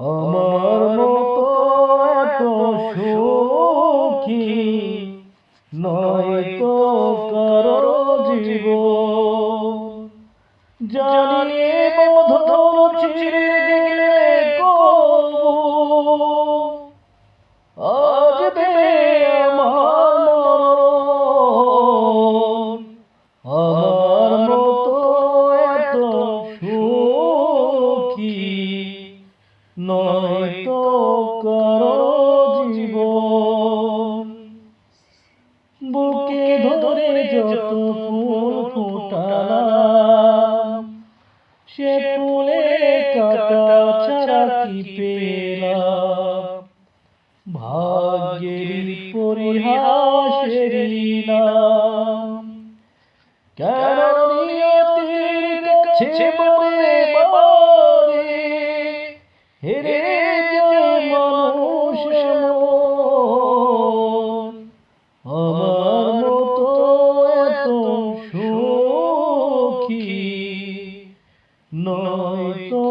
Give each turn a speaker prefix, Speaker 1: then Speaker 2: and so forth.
Speaker 1: আমার মতো এত সুখী নয় তো কারো জীবন। জানি মধুর ছিঁড়ে গেলে কবু আসবে আমার মরণ। আমার মতো এত সুখী নয় তো কারো জীবন। বুকে ধরে যত ফুল ফোটালাম, সে ফুলে কাটা ছাড়া কি পেলাম? ভাগ্যের পরিহাসেরই নাম। কেন নিয়তির কাছে মরে বারে হেরে যায় মানুষ এমন। আমার মতো এত সুখী নয় তো